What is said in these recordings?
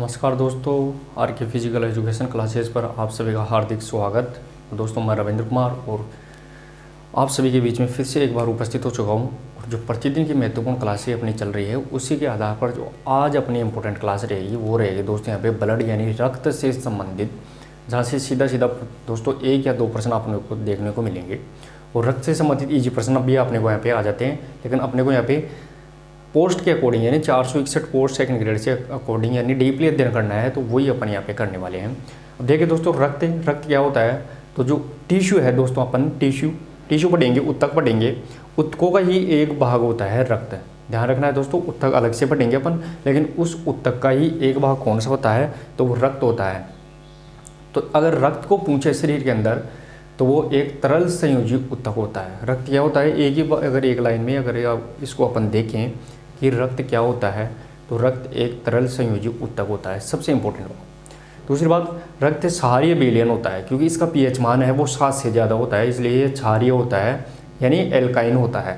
नमस्कार दोस्तों, आर के फिजिकल एजुकेशन क्लासेस पर आप सभी का हार्दिक स्वागत। दोस्तों, मैं रविंद्र कुमार और आप सभी के बीच में फिर से एक बार उपस्थित हो चुका हूं। और जो प्रतिदिन की महत्वपूर्ण क्लासें अपनी चल रही है उसी के आधार पर जो आज अपनी इम्पोर्टेंट क्लास रहेगी वो रहेगी दोस्तों यहाँ पे ब्लड यानी रक्त से संबंधित, जहाँ से सीधा सीधा दोस्तों 1 या 2 प्रश्न आपने को देखने को मिलेंगे। और रक्त से संबंधित ईजी प्रश्न भी अपने को यहाँ पे आ जाते हैं, लेकिन अपने को यहाँ पे पोस्ट के अकॉर्डिंग यानी 461 पोस्ट सेकंड ग्रेड से अकॉर्डिंग यानी डीपली अध्ययन करना है, तो वही अपन यहाँ पे करने वाले हैं। अब देखिए दोस्तों, रक्त क्या होता है। तो जो टिश्यू है दोस्तों, अपन टिश्यू पढ़ेंगे, उत्तक पढ़ेंगे। उत्तकों का ही एक भाग होता है रक्त। ध्यान रखना है दोस्तों, उत्तक अलग से पढ़ेंगे अपन, लेकिन उस उत्तक का ही एक भाग कौन सा होता है, तो वो रक्त होता है। तो अगर रक्त को पूछे शरीर के अंदर, तो वो एक तरल संयोजी उत्तक होता है। रक्त क्या होता है, अगर एक लाइन में अगर इसको अपन देखें कि रक्त क्या होता है, तो रक्त एक तरल संयोजी उत्तक होता है, सबसे इंपॉर्टेंट बात। दूसरी बात, रक्त क्षारीय विलयन होता है, क्योंकि इसका पीएच मान है वो 7 से ज़्यादा होता है, इसलिए ये क्षारीय होता है यानी एल्काइन होता है।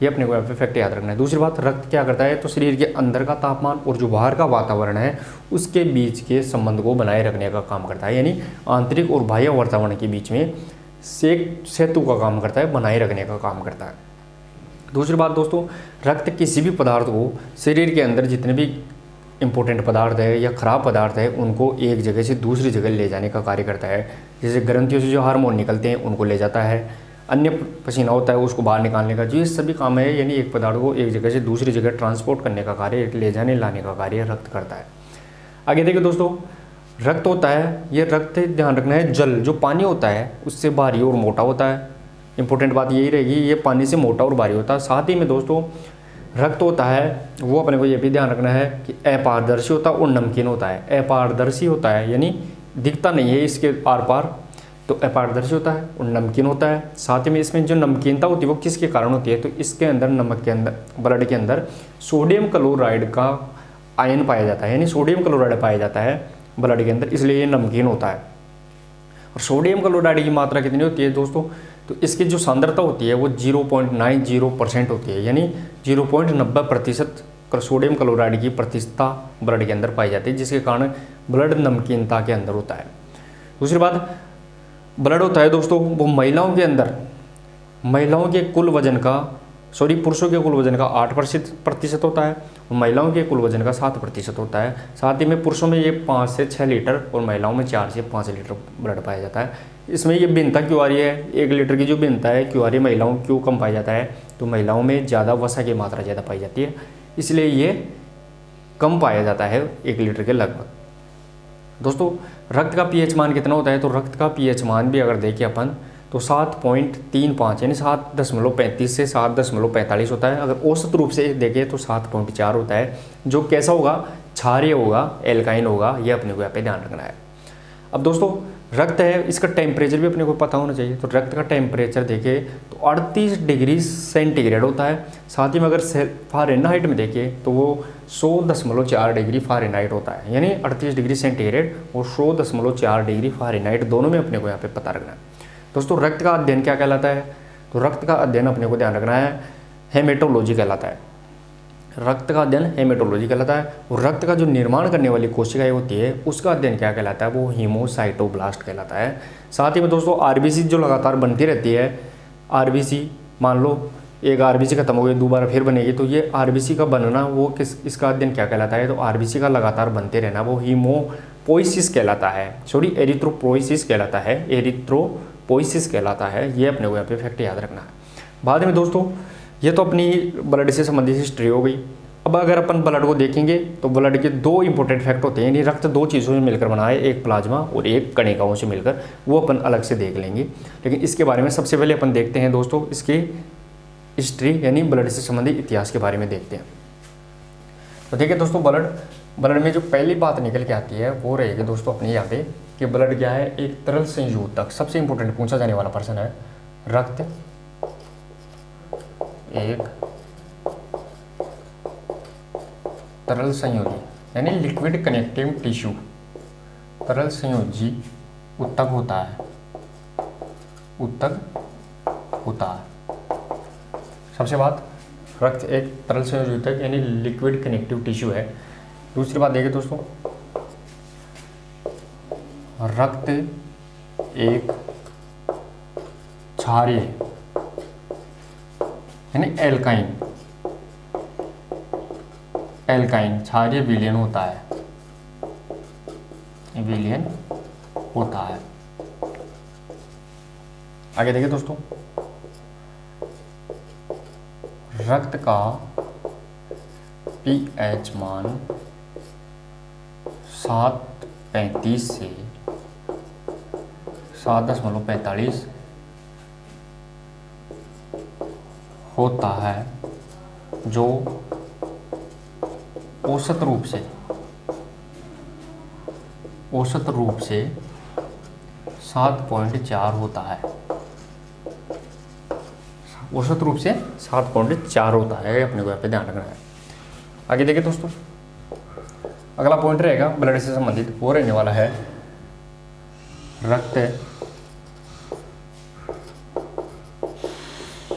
ये अपने को यहाँ पे फैक्ट याद रखना है। दूसरी बात, रक्त क्या करता है, तो शरीर के अंदर का तापमान और जो बाहर का वातावरण है उसके बीच के संबंध को बनाए रखने का काम करता है, यानी आंतरिक और बाह्य वातावरण के बीच में सेतु का काम करता है, बनाए रखने का काम करता है। दूसरी बात दोस्तों, रक्त किसी भी पदार्थ को शरीर के अंदर जितने भी इंपॉर्टेंट पदार्थ है या खराब पदार्थ है उनको एक जगह से दूसरी जगह ले जाने का कार्य करता है। जैसे ग्रंथियों से जो हार्मोन निकलते हैं उनको ले जाता है, अन्य पसीना होता है उसको बाहर निकालने का, जो ये सभी काम है, यानी एक पदार्थ को एक जगह से दूसरी जगह ट्रांसपोर्ट करने का कार्य, ले जाने लाने का कार्य रक्त करता है। आगे देखिए दोस्तों, रक्त होता है, ये रक्त ध्यान रखना है, जल जो पानी होता है उससे भारी और मोटा होता है। इंपॉर्टेंट बात यही रहेगी, ये पानी से मोटा और भारी होता है। साथ ही में दोस्तों, रक्त होता है वो अपने को ये भी ध्यान रखना है कि अपारदर्शी होता है और नमकीन होता है। अपारदर्शी होता है यानी दिखता नहीं है इसके आर पार, तो अपारदर्शी होता है और नमकीन होता है। साथ ही में इसमें जो नमकीनता होती है वो किसके कारण होती है, तो इसके अंदर नमक के अंदर, ब्लड के अंदर सोडियम क्लोराइड का आयन पाया जाता है, यानी सोडियम क्लोराइड पाया जाता है ब्लड के अंदर, इसलिए ये नमकीन होता है। और सोडियम क्लोराइड की मात्रा कितनी होती है दोस्तों, तो इसकी जो सांद्रता होती है वो 0.90% होती है, यानी 0.90% सोडियम क्लोराइड की प्रतिशतता ब्लड के अंदर पाई जाती है, जिसके कारण ब्लड नमकीनता के अंदर होता है। दूसरी बात, ब्लड होता है दोस्तों वो पुरुषों के कुल वजन का 8% होता है और महिलाओं के कुल वजन का 7% होता है। साथ ही में पुरुषों में ये 5 से 6 लीटर और महिलाओं में 4 से 5 लीटर ब्लड पाया जाता है। इसमें ये भिन्नता क्यों आ रही है, 1 लीटर की जो भिन्नता है क्यों आ रही है, महिलाओं क्यों कम पाया जाता है, तो महिलाओं में ज़्यादा वसा की मात्रा ज़्यादा पाई जाती है, इसलिए ये कम पाया जाता है 1 लीटर के लगभग। दोस्तों, रक्त का पीएच मान कितना होता है, तो रक्त का पीएच मान भी अगर देखें अपन तो 7.35 यानी 7.35 से 7.45 होता है। अगर औसत रूप से देखें तो 7.4 होता है, जो कैसा होगा, क्षारीय होगा, एल्काइन होगा, ये अपने को यहाँ पे ध्यान रखना है। अब दोस्तों, रक्त है, इसका टेम्परेचर भी अपने को पता होना चाहिए। तो रक्त का टेम्परेचर देखें तो 38 डिग्री सेंटीग्रेड होता है। साथ ही में अगर फ़ारेनहाइट में देखें तो वो 100.4 डिग्री फ़ारेनहाइट होता है, यानी 38 डिग्री सेंटीग्रेड और 100.4 डिग्री फ़ारेनहाइट दोनों में अपने को यहाँ पे पता रखना है। दोस्तों, रक्त का अध्ययन क्या कहलाता है, तो रक्त का अध्ययन अपने को ध्यान रखना है हेमेटोलॉजी कहलाता है। रक्त का अध्ययन हेमेटोलॉजी कहलाता है। और रक्त का जो निर्माण करने वाली कोशिकाएं होती है उसका अध्ययन क्या कहलाता है, वो हीमोसाइटोब्लास्ट कहलाता है। साथ ही में दोस्तों, आरबीसी जो लगातार बनती रहती है, आरबीसी मान लो एक आरबीसी खत्म हो गई, दोबारा फिर बनेगी, तो ये आरबीसी का बनना वो इसका अध्ययन क्या कहलाता है, तो आरबीसी का लगातार बनते रहना वो हीमोपोइसिस कहलाता है, एरिथ्रोपोइसिस कहलाता है, एरिथ्रोपोइसिस कहलाता है। ये अपने को यहाँ पे फैक्ट याद रखना है। बाद में दोस्तों, ये तो अपनी ब्लड से संबंधित हिस्ट्री हो गई। अब अगर अपन ब्लड को देखेंगे तो ब्लड के 2 इंपॉर्टेंट फैक्ट होते हैं, यानी रक्त 2 चीज़ों से मिलकर बना है, एक प्लाज्मा और एक कणिकाओं से मिलकर, वो अपन अलग से देख लेंगे। लेकिन इसके बारे में सबसे पहले अपन देखते हैं दोस्तों इसकी हिस्ट्री, यानी ब्लड से संबंधित इतिहास के बारे में देखते हैं। तो देखिए दोस्तों, ब्लड में जो पहली बात निकल के आती है वो रहेगी दोस्तों अपने यहाँ पे कि ब्लड क्या है, एक तरल संयोजक। सबसे इंपॉर्टेंट पूछा जाने वाला प्रश्न है, रक्त एक तरल संयोजी यानी लिक्विड कनेक्टिव टिश्यू, तरल संयोजी उत्तक होता है, सबसे बात, रक्त एक तरल संयोजी उत्तक यानी लिक्विड कनेक्टिव टिश्यू है। दूसरी बात देखिए दोस्तों, रक्त एक क्षारीय यानी एल्काइन क्षारीय विलयन होता है, विलयन होता है। आगे देखिए दोस्तों, रक्त का पीएच मान 7.35 से 7.45 होता है, जो औसत रूप से 7.4 होता है। औसत रूप से 7.4 होता है, अपने को यहाँ पे ध्यान रखना है। आगे देखिए दोस्तों, अगला पॉइंट रहेगा ब्लड से संबंधित, वो रहने वाला है रक्त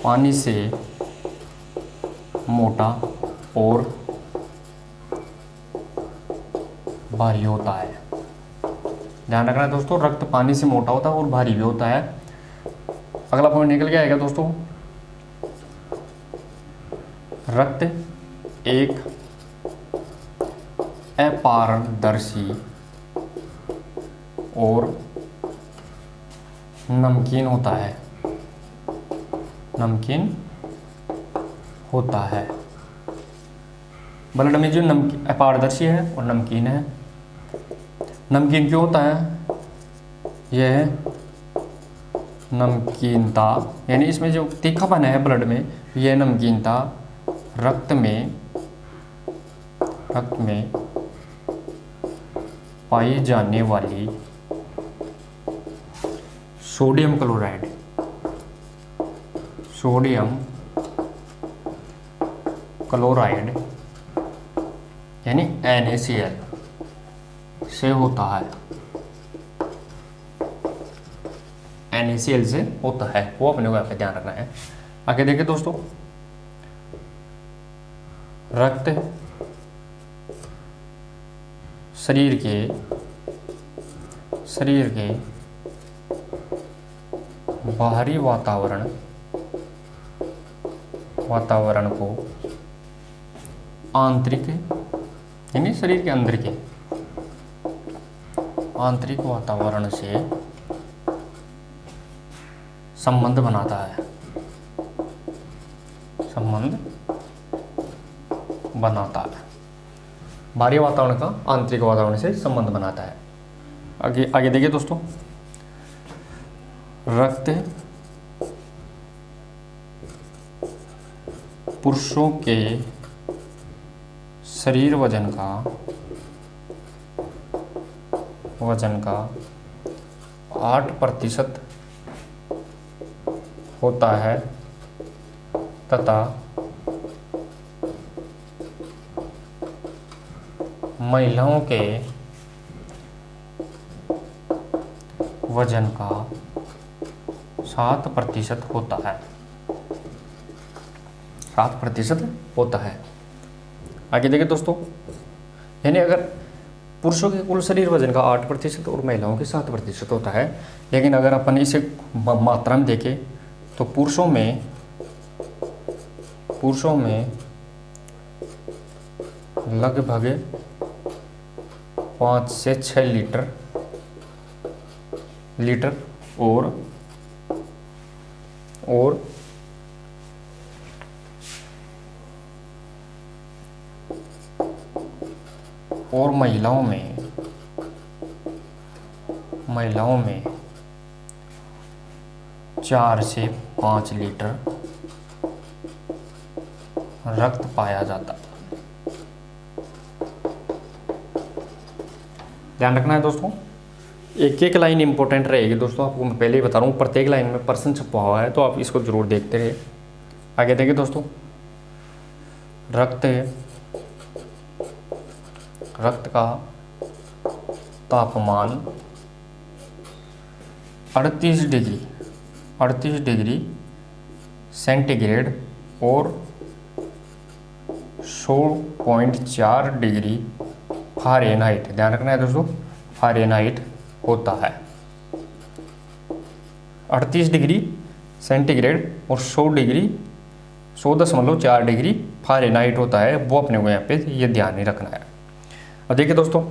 पानी से मोटा और भारी होता है। ध्यान रखना है दोस्तों, रक्त पानी से मोटा होता है और भारी भी होता है। अगला पॉइंट निकल के आएगा दोस्तों, रक्त एक अपारदर्शी और नमकीन होता है, ब्लड में जो अपारदर्शी है और नमकीन है। नमकीन क्यों होता है? यह नमकीनता यानी इसमें जो तीखापन है ब्लड में, यह नमकीनता रक्त में पाई जाने वाली सोडियम क्लोराइड यानी NaCl से होता है, NaCl से होता है, वो अपने को यहाँ पे ध्यान रखना है। आगे देखिए दोस्तों, रक्त शरीर के बाहरी वातावरण को आंतरिक यानी शरीर के अंदर के आंतरिक वातावरण से संबंध बनाता है, बाहरी वातावरण का आंतरिक वातावरण से संबंध बनाता है। आगे देखिए दोस्तों, रक्त पुरुषों के शरीर वजन का 8% होता है तथा महिलाओं के वजन का 7% होता है, 7% होता है। आगे देखिए दोस्तों, यानी अगर पुरुषों के कुल शरीर वजन का 8% और महिलाओं के 7% होता है, लेकिन अगर अपन इसे मात्रा में देखें तो पुरुषों में लगभग 5 से 6 लीटर और महिलाओं में 4 से 5 लीटर रक्त पाया जाता है। ध्यान रखना है दोस्तों, एक लाइन इंपॉर्टेंट रहेगी दोस्तों, आपको मैं पहले ही बता रहा हूँ, प्रत्येक लाइन में पर्सन छपा हुआ है, तो आप इसको जरूर देखते रहिए। आगे देखिए दोस्तों, रक्त का तापमान 38 डिग्री सेंटीग्रेड और 100.4 डिग्री फ़ारेनहाइट, ध्यान रखना है दोस्तों, फ़ारेनहाइट होता है। 38 डिग्री सेंटीग्रेड और 100.4 डिग्री फ़ारेनहाइट होता है, वो अपने को यहाँ पे ये ध्यान नहीं रखना है। अब देखिए दोस्तों,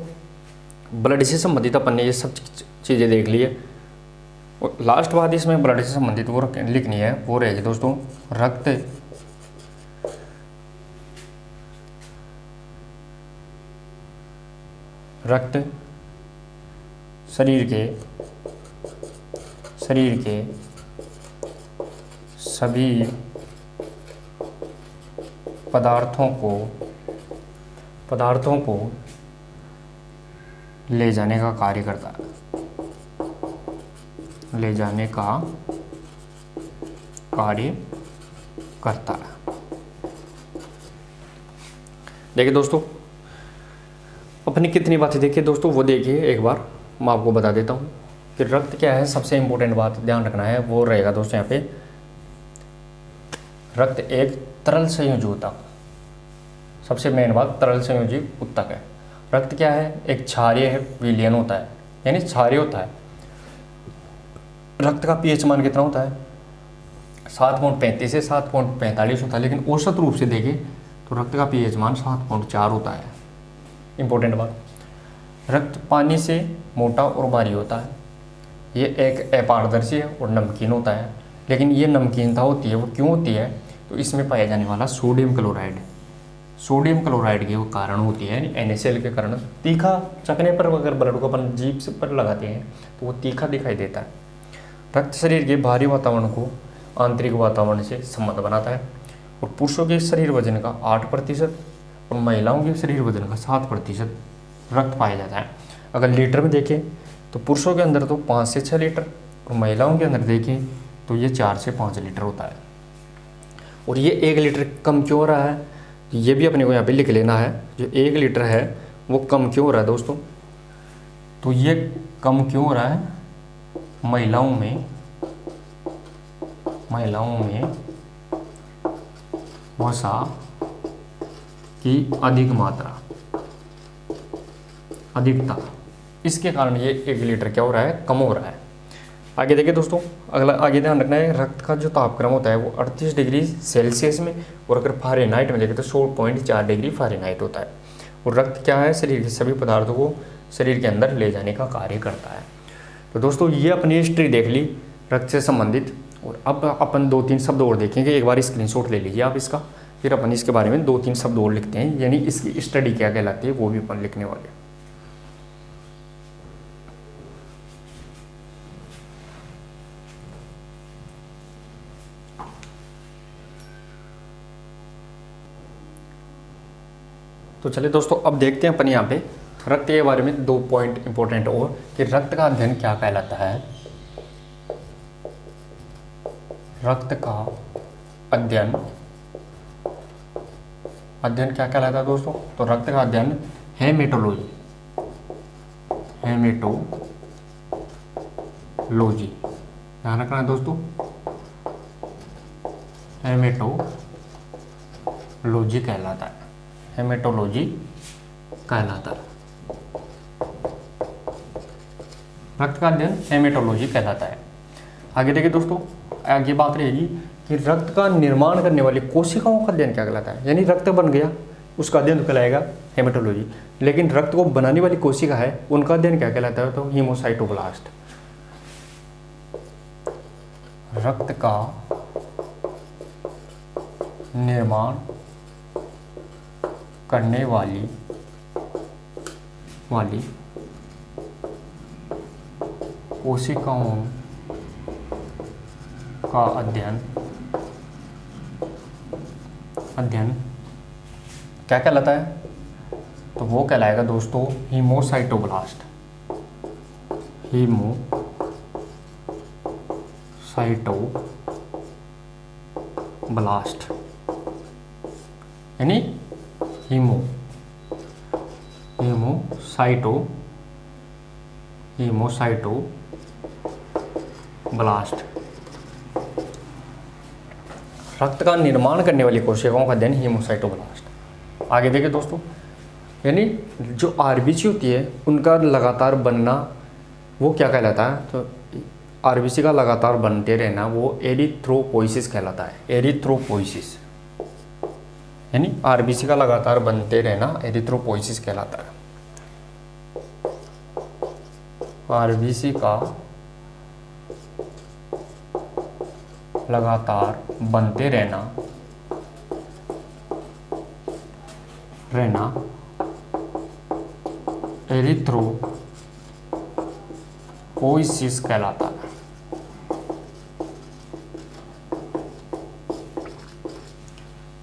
ब्लड से संबंधित अपन ने ये सब चीज़ें देख ली है, और लास्ट बात इसमें ब्लड से संबंधित वो लिखनी है, वो रहेगी दोस्तों रक्त शरीर के सभी पदार्थों को ले जाने का कार्य करता है, ले जाने का कार्य करता है। देखिए दोस्तों, अपनी कितनी बातें देखिए दोस्तों, वो देखिए एक बार मैं आपको बता देता हूँ कि रक्त क्या है। सबसे इम्पोर्टेंट बात ध्यान रखना है वो रहेगा दोस्तों यहाँ पे, रक्त एक तरल संयोजी ऊतक, सबसे मेन बात तरल संयोजी ऊतक है। रक्त क्या है, एक क्षारीय है, विलयन होता है, यानी क्षारीय होता है। रक्त का पीएच मान कितना होता है, 7.35 से 7.45 होता है, लेकिन औसत रूप से देखें तो रक्त का पीएच मान 7.4 होता है। इंपॉर्टेंट बात, रक्त पानी से मोटा और भारी होता है, ये एक अपारदर्शी है और नमकीन होता है। लेकिन ये नमकीनता होती है वो क्यों होती है, तो इसमें पाया जाने वाला सोडियम क्लोराइड के वो कारण होती है, NaCl के कारण। तीखा चखने पर अगर ब्लड को अपन जीभ से पर लगाते हैं तो वो तीखा दिखाई देता है। रक्त शरीर के बाहरी वातावरण को आंतरिक वातावरण से संबंध बनाता है, और पुरुषों के शरीर वजन का 8% और महिलाओं के शरीर वजन का 7% रक्त पाया जाता है। अगर लीटर में देखें तो पुरुषों के अंदर तो 5 से 6 लीटर, और महिलाओं के अंदर देखें तो ये 4 से 5 लीटर होता है। और ये 1 लीटर कम क्यों हो रहा है, ये भी अपने को यहाँ पे लिख लेना है। जो 1 लीटर है वो कम क्यों हो रहा है दोस्तों, तो ये कम क्यों हो रहा है, महिलाओं में वसा की अधिकता, इसके कारण ये 1 लीटर क्या हो रहा है, कम हो रहा है। आगे देखिए दोस्तों, अगला आगे ध्यान रखना है, रक्त का जो तापक्रम होता है वो 38 डिग्री सेल्सियस में, और अगर फ़ारेनहाइट में देखें तो 100.4 डिग्री फ़ारेनहाइट होता है। और रक्त क्या है, शरीर के सभी पदार्थों को शरीर के अंदर ले जाने का कार्य करता है। तो दोस्तों ये अपनी हिस्ट्री देख ली रक्त से संबंधित, और अब अपन 2-3 शब्द और देखेंगे। एक बार स्क्रीनशॉट ले लीजिए आप इसका, फिर अपन इसके बारे में 2-3 शब्द और लिखते हैं, यानी इसकी स्टडी क्या कहलाती है वो भी अपन लिखने वाले हैं। तो चलिए दोस्तों, अब देखते हैं अपन यहाँ पे रक्त के बारे में 2 पॉइंट इंपॉर्टेंट और, कि रक्त का अध्ययन क्या कहलाता है। रक्त का अध्ययन क्या कहलाता है दोस्तों, तो रक्त का अध्ययन हेमेटोलॉजी ध्यान रखना है दोस्तों, हेमेटोलॉजी कहलाता है, हेमेटोलॉजी कहलाता है। रक्त का अध्ययन हेमेटोलॉजी कहलाता है। आगे देखिए दोस्तों, आगे बात रहेगी कि रक्त का निर्माण करने वाली कोशिकाओं का अध्ययन क्या कहलाता है। यानी रक्त बन गया, उसका अध्ययन तो कहलाएगा हेमेटोलॉजी, लेकिन रक्त को बनाने वाली कोशिका है उनका अध्ययन क्या कहलाता है, तो हीमोसाइटोब्लास्ट। रक्त का निर्माण करने वाली कोशिकाओं का अध्ययन क्या कहलाता है, तो वो कहलाएगा दोस्तों हीमोसाइटोब्लास्ट। हीमोसाइटोब्लास्ट यानी हीमोसाइटोब्लास्ट। रक्त का निर्माण करने वाली कोशिकाओं का अध्ययन हीमोसाइटोब्लास्ट। आगे देखिए दोस्तों, यानी जो आरबीसी होती है उनका लगातार बनना वो क्या कहलाता है, तो आरबीसी का लगातार बनते रहना वो एरिथ्रोपोइसिस कहलाता है। एरिथ्रोपोइसिस यानी आरबीसी का लगातार बनते रहना एरिथ्रोपोइसिस कहलाता है। आरबीसी का लगातार बनते रहना एरिथ्रोपोइसिस कहलाता है।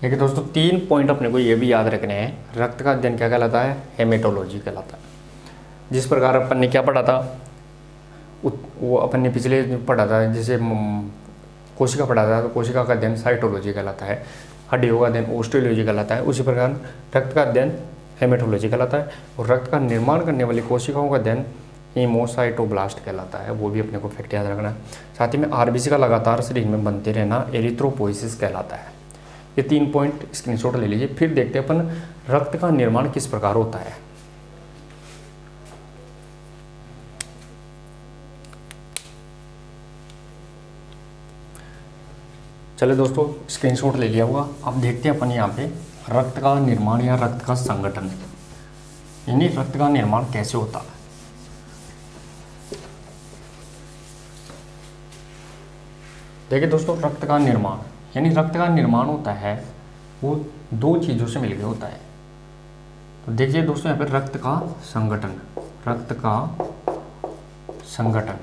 देखिए दोस्तों, 3 पॉइंट अपने को ये भी याद रखने हैं। रक्त का अध्ययन क्या कहलाता है, हेमेटोलॉजी कहलाता है। जिस प्रकार अपन ने क्या पढ़ा था, वो अपन ने पिछले पढ़ा था, जैसे कोशिका पढ़ा था, तो कोशिका का अध्ययन साइटोलॉजी कहलाता है, हड्डियों का अध्ययन ऑस्टियोलॉजी कहलाता है। उसी प्रकार रक्त का अध्ययन हेमेटोलॉजी कहलाता है, और रक्त का निर्माण करने वाली कोशिकाओं का अध्ययन हीमोसाइटोब्लास्ट कहलाता है। वो भी अपने को फैक्ट याद रखना है। साथ ही में आरबीसी का लगातार शरीर में बनते रहना एरिथ्रोपोइसिस कहलाता है। ये 3 पॉइंट स्क्रीनशॉट ले लीजिए। फिर देखते हैं अपन रक्त का निर्माण किस प्रकार होता है। चले दोस्तों, स्क्रीनशॉट ले लिया होगा। अब देखते हैं अपन यहाँ पे रक्त का निर्माण या रक्त का संगठन, यानी रक्त का निर्माण कैसे होता है। देखिए दोस्तों, रक्त का निर्माण यानी रक्त का निर्माण होता है वो 2 चीज़ों से मिलकर होता है। तो देखिए दोस्तों, यहाँ पे रक्त का संगठन, रक्त का संगठन,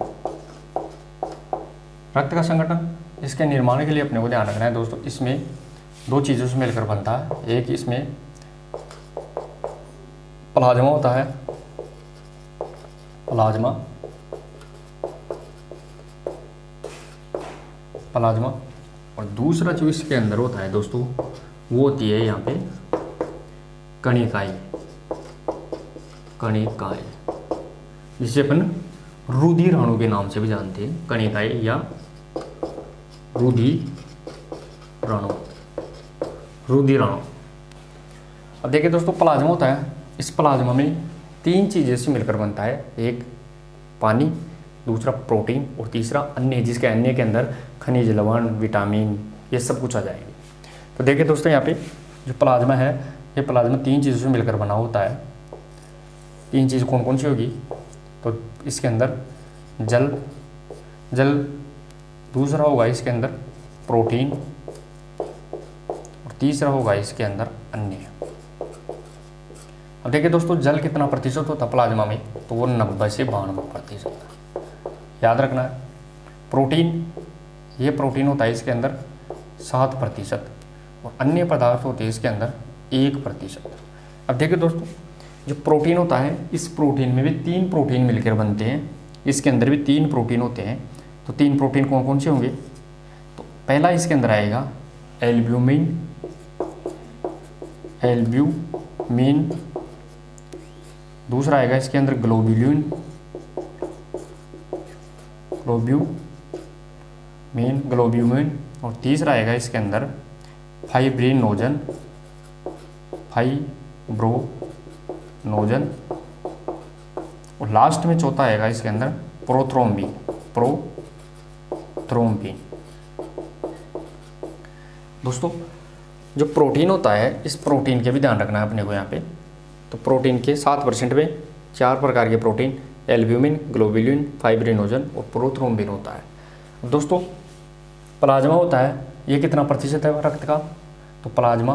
रक्त का संगठन, इसके निर्माण के लिए अपने को ध्यान रखना है दोस्तों, इसमें 2 चीज़ों से मिलकर बनता है। एक इसमें प्लाज्मा होता है, प्लाज्मा, और दूसरा जो इसके अंदर होता है दोस्तों, वो होती है यहाँ पे कणिकाएं, जिसे अपन रुधिराणु के नाम से भी जानते हैं, कणिकाएं या रुधिराणु। अब देखिए दोस्तों, प्लाज्मा होता है, इस प्लाज्मा में 3 चीज़ें से मिलकर बनता है। एक पानी, दूसरा प्रोटीन, और तीसरा अन्य, जिसके अन्य के अंदर खनिज, लवण, विटामिन, ये सब कुछ आ जाएंगे। तो देखिए दोस्तों, यहाँ पे जो प्लाज्मा है, ये प्लाज्मा 3 चीज़ों से मिलकर बना होता है। 3 चीज़ कौन कौन सी होगी, तो इसके अंदर जल, दूसरा होगा इसके अंदर प्रोटीन, और तीसरा होगा इसके अंदर अन्य। अब देखिए दोस्तों, जल कितना प्रतिशत होता है प्लाज्मा में, तो वो 90 से 92% याद रखना है। प्रोटीन, ये प्रोटीन होता है इसके अंदर 7%, और अन्य पदार्थ होते हैं इसके अंदर 1%। अब देखिए दोस्तों, जो प्रोटीन होता है, इस प्रोटीन में भी 3 प्रोटीन मिलकर बनते हैं। इसके अंदर भी 3 प्रोटीन होते हैं। तो 3 प्रोटीन कौन कौन से होंगे, तो पहला इसके अंदर आएगा एल्ब्यूमिन, दूसरा आएगा इसके अंदर ग्लोब्यूलिन, और तीसरा आएगा इसके अंदर फाइब्रिनोजन, और लास्ट में चौथा आएगा इसके अंदर प्रोथ्रोम्बिन। दोस्तों, जो प्रोटीन होता है, इस प्रोटीन के भी ध्यान रखना है अपने को यहाँ पे। तो प्रोटीन के 7% में 4 प्रकार के प्रोटीन, एल्ब्यूमिन, ग्लोब्यूलिन, फाइब्रिनोजन और प्रोथ्रोम्बिन होता है। दोस्तों, प्लाज्मा होता है, ये कितना प्रतिशत है रक्त का, तो प्लाज्मा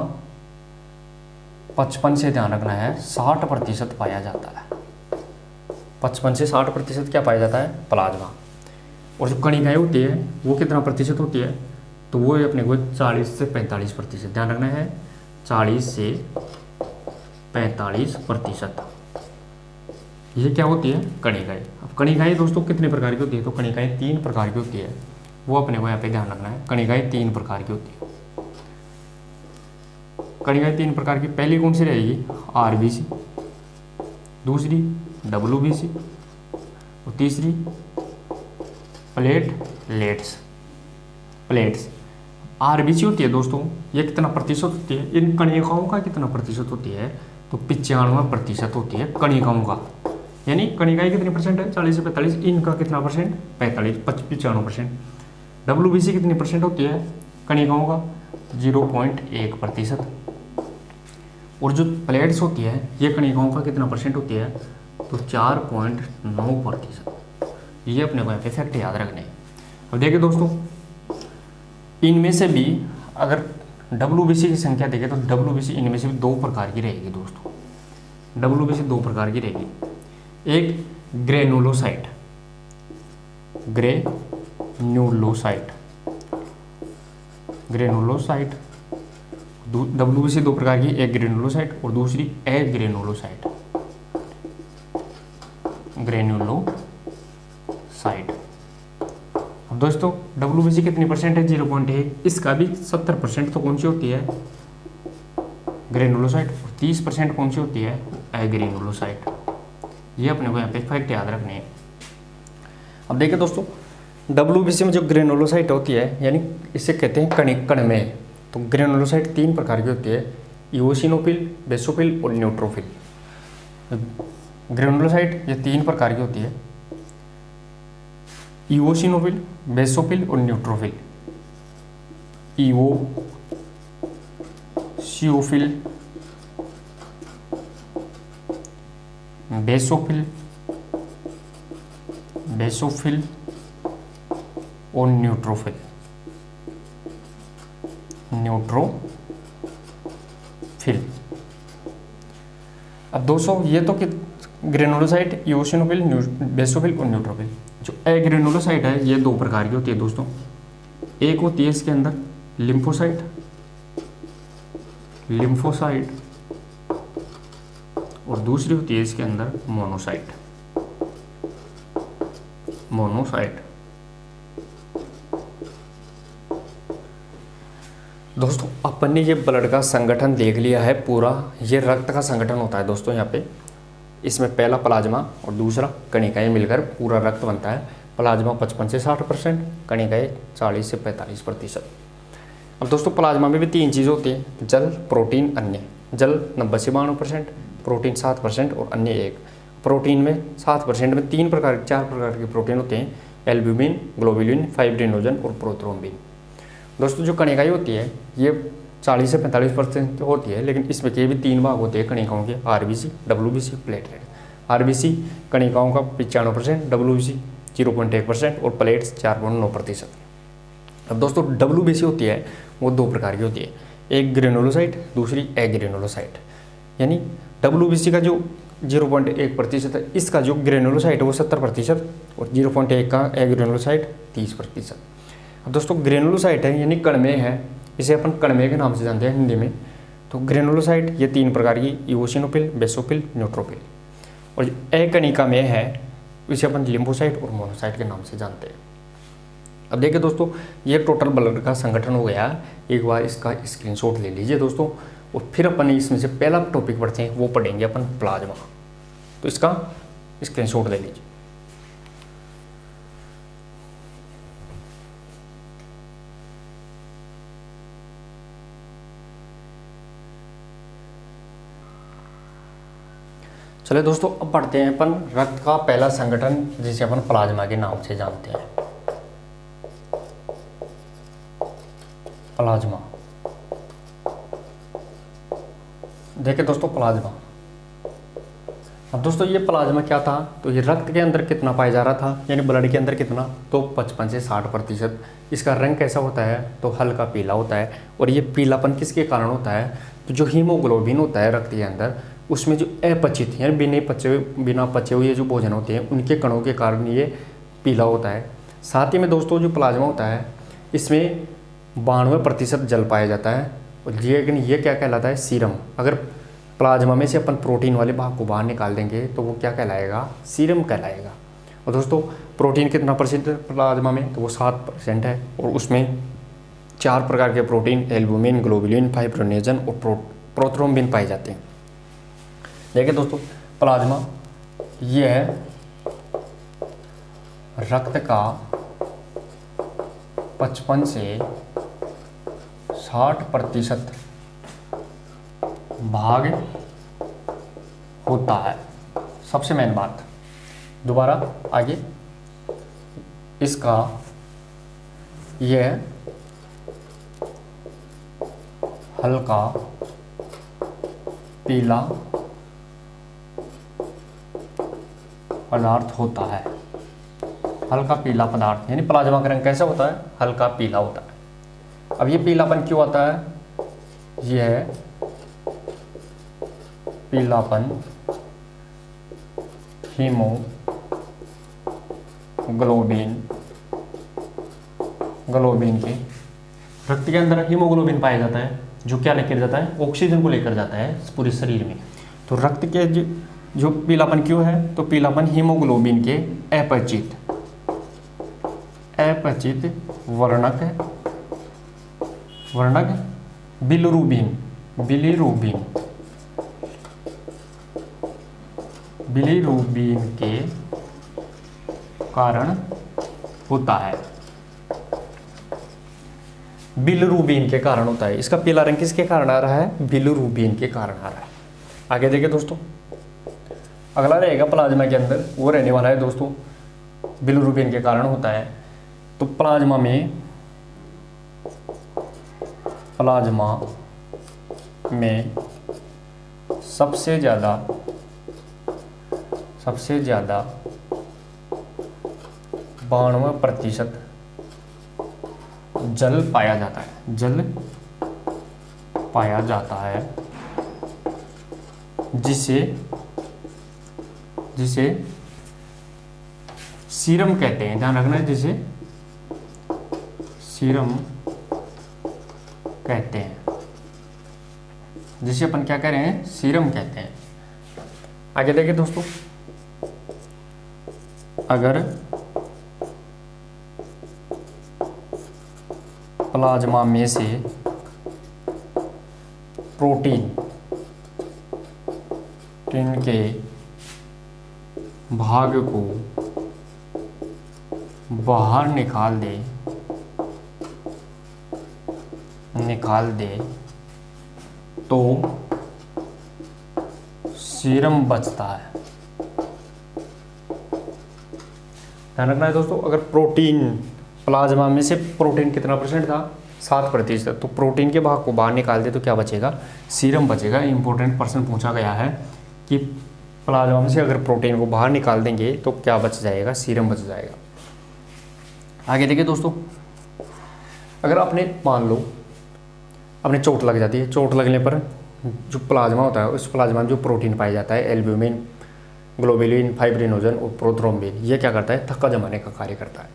55 से ध्यान रखना है 60% पाया जाता है। 55 से 60% क्या पाया जाता है, प्लाज्मा। और जो कणिकाएं होती है, वो कितना प्रतिशत होती है, तो वो अपने को 40 से 45% ध्यान रखना है, 40 से 45%। ये क्या होती है, कणिकाएं। अब कणिकाएं दोस्तों कितने प्रकार की होती है, तो कणिकाएं 3 प्रकार की होती है। वो अपने को यहाँ पे ध्यान रखना है, कणिकाएं 3 प्रकार की होती है। कणिकाएं 3 प्रकार की, पहली कौन सी रहेगी, आरबीसी, दूसरी डब्ल्यूबीसी, और तीसरी प्लेट्स। आरबीसी होती है दोस्तों, ये कितना प्रतिशत होती है, इन कणिकाओं का कितना प्रतिशत होती है, तो 95% होती है कणिकाओं का। यानी कणिकाएं कितनी परसेंट है, 40 से 45, इनका कितना परसेंट, 45, 95%। WBC कितनी परसेंट होती है कणिकाओं का, 0.1%। और जो प्लेट्स होती है ये कणिकाओं का कितना परसेंट होती है, तो 4.9%। ये अपने को यहाँ पे फैक्ट याद रखने हैं। अब देखिए दोस्तों, इनमें से भी अगर WBC की संख्या देखें तो WBC इनमें से भी दो प्रकार की रहेगी दोस्तों। WBC दो प्रकार की रहेगी, एक ग्रेनुलोसाइट, ग्रेनुलोसाइट, ग्रेनुलोसाइट। WBC दो प्रकार की, एक ग्रेनुलोसाइट और दूसरी एग्रेनुलोसाइट, ग्रेनुलोसाइट। अब दोस्तों WBC कितनी परसेंट है, 0.1, इसका भी 70% तो कौन सी होती है, ग्रेनुलोसाइट, और 30% कौन सी होती है, एग्रेनुलोसाइट। ये अपने को यहाँ पे फैक्ट याद रखने हैं। अब देखिए दोस्तों, WBC में जो ग्रेनुलोसाइट होती है, यानी इसे कहते हैं कणमें। तो ग्रेनुलोसाइट 3 प्रकार की होती है, इओसिनोफिल, बेसोफिल और न्यूट्रोफिल। ग्रेनुलोसाइट ये 3 प्रकार की होती है, इओसिनोफिल, बेसोफिल और न्यूट्रोफिल। इओसिनोफिल, बेसोफिल और न्यूट्रोफिल। अब दोस्तों ये तो कि ग्रेनुलोसाइट, इओसिनोफिल, बेसोफिल और न्यूट्रोफिल। जो एग्रेनुलोसाइट है ये 2 प्रकार की होती है दोस्तों। एक होती है इसके अंदर लिम्फोसाइट, और दूसरी होती है इसके अंदर मोनोसाइट। दोस्तों अपन ने ये ब्लड का संगठन देख लिया है पूरा, ये रक्त का संगठन होता है दोस्तों। यहाँ पे इसमें पहला प्लाज्मा और दूसरा कणिकाएं मिलकर पूरा रक्त बनता है। प्लाज्मा 55 से 60%, कणिकाएं 40 से 45%। अब दोस्तों प्लाज्मा में भी 3 चीज़ होती हैं, जल, प्रोटीन, अन्य। जल 90 से 92%, प्रोटीन 7% और अन्य 1। प्रोटीन में 7% में 4 प्रकार के प्रोटीन होते हैं, एल्ब्यूमिन, ग्लोबुलिन, फाइब्रिनोजन और प्रोथ्रोम्बिन। दोस्तों जो कणिकाएं होती है ये 40 से 45% होती है, लेकिन इसमें के भी 3 भाग होते हैं कणिकाओं के, RBC, WBC, प्लेटलेट। RBC कणिकाओं का 95%, WBC 0.1% और प्लेट्स 4.9%। अब दोस्तों WBC होती है वो 2 प्रकार की होती है, एक ग्रेनुलोसाइट, दूसरी एग्रेनुलोसाइट। यानी WBC का जो 0.1% है, इसका जो ग्रेनुलोसाइट है वो 70% और 0.1 का एग्रेनुलोसाइट 30%। अब दोस्तों ग्रेनुलोसाइट है यानी कणमें है, इसे अपन कणमें के नाम से जानते हैं हिंदी में। तो ग्रेनुलोसाइट ये 3 प्रकार की, इओसिनोफिल, बेसोफिल, न्यूट्रोफिल। और जो एकणिका में है इसे अपन लिम्फोसाइट और मोनोसाइट के नाम से जानते हैं। अब देखिए दोस्तों ये टोटल ब्लड का संगठन हो गया, एक बार इसका स्क्रीनशॉट ले लीजिए दोस्तों, और फिर अपन इसमें से पहला टॉपिक पढ़ते हैं, वो पढ़ेंगे अपन प्लाज्मा। तो इसका स्क्रीनशॉट ले लीजिए। चलिए दोस्तों अब पढ़ते हैं अपन रक्त का पहला संगठन जिसे अपन प्लाज्मा के नाम से जानते हैं। प्लाज्मा। देखिए दोस्तों प्लाज्मा, अब दोस्तों ये प्लाज्मा क्या था, तो ये रक्त के अंदर कितना पाया जा रहा था, यानी ब्लड के अंदर कितना, तो 55 से 60%। इसका रंग कैसा होता है, तो हल्का पीला होता है। और ये पीलापन किसके कारण होता है, तो जो हीमोग्लोबिन होता है रक्त के अंदर, उसमें जो अपचित यानी बिना पचे हुए जो भोजन होते हैं उनके कणों के कारण ये पीला होता है। साथ ही में दोस्तों जो प्लाज्मा होता है इसमें 92% जल पाया जाता है, और लेकिन ये क्या कहलाता है, सीरम। अगर प्लाज्मा में से अपन प्रोटीन वाले भाग को बाहर निकाल देंगे तो वो क्या कहलाएगा, सीरम कहलाएगा। और दोस्तों प्रोटीन कितना परसेंट है प्लाज्मा में, तो वो 7% है। और उसमें 4 प्रकार के प्रोटीन, एल्ब्यूमिन, ग्लोबुलिन, फाइब्रिनोजन और प्रोथ्रोम्बिन पाए जाते हैं। देखिए दोस्तों प्लाज्मा ये है रक्त का 55 से 60% भाग होता है। सबसे मेन बात दोबारा आगे, इसका यह हल्का पीला पदार्थ होता है। हल्का पीला पदार्थ यानी प्लाज्मा का रंग कैसा होता है? हल्का पीला होता है। अब ये पीलापन क्यों आता है? यह पीलापन ग्लोबिन के रक्त के अंदर हीमोग्लोबिन पाया जाता है, जो क्या लेकर जाता है? ऑक्सीजन को लेकर जाता है पूरे शरीर में। तो रक्त के जो पीलापन क्यों है? तो पीलापन हीमोग्लोबिन के अपचित वर्णक बिलीरुबिन के कारण होता है। बिलीरुबिन के कारण होता है। इसका पीला रंग किसके कारण आ रहा है? बिलीरुबिन के कारण आ रहा है। आगे देखिए दोस्तों, अगला रहेगा प्लाज्मा के अंदर, वो रहने वाला है दोस्तों बिलीरुबिन के कारण होता है। तो प्लाज्मा में सबसे ज़्यादा 92% जल पाया जाता है, जिसे सीरम कहते हैं। ध्यान रखना है, जिसे सीरम कहते हैं, जिसे अपन क्या कह रहे हैं? सीरम कहते हैं। आगे देखिए दोस्तों, अगर प्लाज्मा में से प्रोटीन के भाग को बाहर निकाल दे तो सीरम बचता है। ध्यान रखना है दोस्तों, अगर प्रोटीन प्लाज्मा में से प्रोटीन कितना परसेंट था? 7%। तो प्रोटीन के भाग को बाहर निकाल दे तो क्या बचेगा? सीरम बचेगा। इंपॉर्टेंट प्रश्न पूछा गया है कि प्लाज्मा में से अगर प्रोटीन को बाहर निकाल देंगे तो क्या बच जाएगा? सीरम बच जाएगा। आगे देखिए दोस्तों, अगर आपने मान लो अपने चोट लग जाती है, चोट लगने पर जो प्लाज्मा होता है उस प्लाज्मा में जो प्रोटीन पाया जाता है, एल्ब्यूमिन, ग्लोबुलिन, फाइब्रिनोजन और प्रोथ्रोम्बिन, ये क्या करता है? थक्का जमाने का कार्य करता है।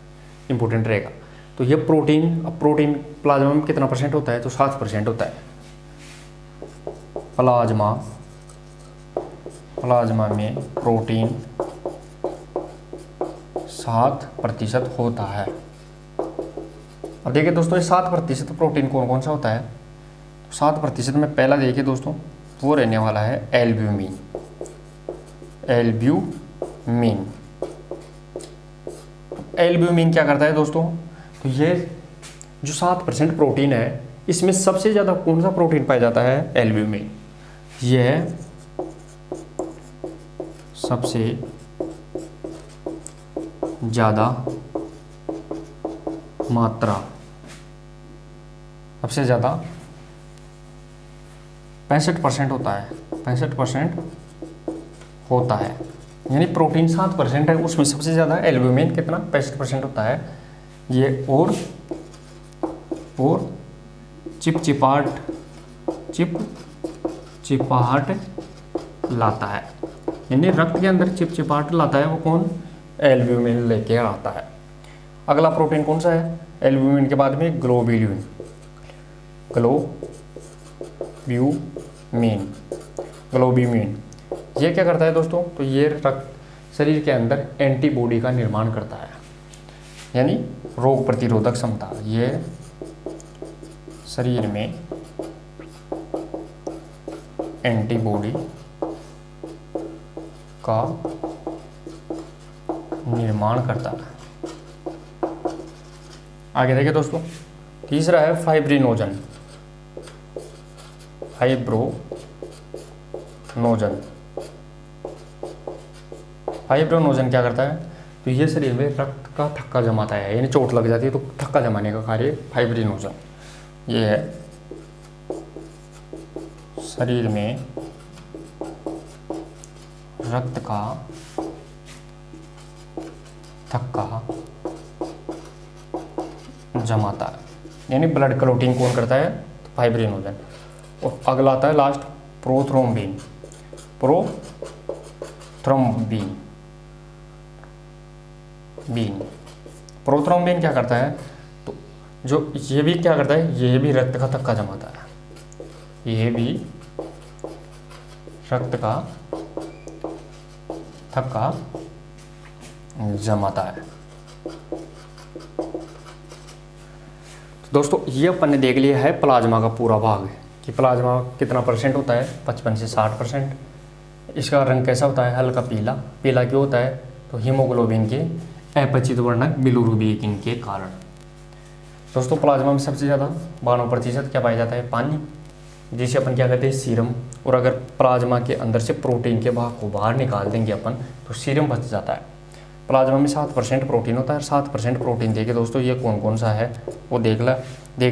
इंपॉर्टेंट रहेगा। तो ये प्रोटीन प्लाज्मा में कितना परसेंट होता है? तो 7% होता है। प्लाज्मा में प्रोटीन 7% होता है। अब देखिए दोस्तों, ये 7% प्रोटीन कौन कौन सा होता है? 7% में पहला देखिए दोस्तों, वो रहने वाला है एल्ब्यूमिन। एल्ब्यूमिन क्या करता है दोस्तों? तो ये जो 7% प्रोटीन है, इसमें सबसे ज़्यादा कौन सा प्रोटीन पाया जाता है? एल्ब्यूमिन। यह सबसे ज़्यादा मात्रा, सबसे ज़्यादा 65% होता है। 65% होता है, यानी प्रोटीन 7% है, उसमें सबसे ज़्यादा एल्ब्यूमिन कितना? 65% होता है। ये और चिपचिपाहट लाता है, यानी रक्त के अंदर चिपचिपाहट लाता है। वो कौन? एल्ब्यूमिन लेके आता है। अगला प्रोटीन कौन सा है? एल्ब्यूमिन के बाद में ग्लोबुलिन। ये क्या करता है दोस्तों? तो ये रक्त शरीर के अंदर एंटीबॉडी का निर्माण करता है, यानी रोग प्रतिरोधक क्षमता। ये शरीर में एंटीबॉडी का निर्माण करता है। आगे देखिए दोस्तों, तीसरा है फाइब्रिनोजन। फाइब्रिनोजन क्या करता है, तो ये शरीर में रक्त का थक्का जमाता है, यानी चोट लग जाती है तो थक्का जमाने का कार्य फाइब्रिनोजन ये है। शरीर में रक्त का थक्का जमाता है, यानी ब्लड क्लॉटिंग कौन करता है, तो फाइब्रिनोजन। और अगला आता है लास्ट प्रोथ्रोम्बिन। प्रोथ्रोम्बिन क्या करता है, तो जो ये भी क्या करता है, ये भी रक्त का थक्का जमाता है, ये भी रक्त का थक्का जमाता है। तो दोस्तों ये अपन ने देख लिया है प्लाज्मा का पूरा भाग कि प्लाज्मा कितना परसेंट होता है, 55 से 60%। इसका रंग कैसा होता है, हल्का पीला। पीला क्यों होता है, तो हीमोग्लोबिन के अपचित वर्णक बिलिरुबिन के कारण। दोस्तों प्लाज्मा में सबसे ज़्यादा 92% क्या पाया जाता है, पानी, जिसे अपन क्या कहते हैं, सीरम। और अगर प्लाज्मा के अंदर से प्रोटीन के भाग को बाहर निकाल देंगे अपन तो सीरम बच जाता है। प्लाज्मा में 7% प्रोटीन होता है। 7% प्रोटीन देके दोस्तों ये कौन कौन सा है वो देख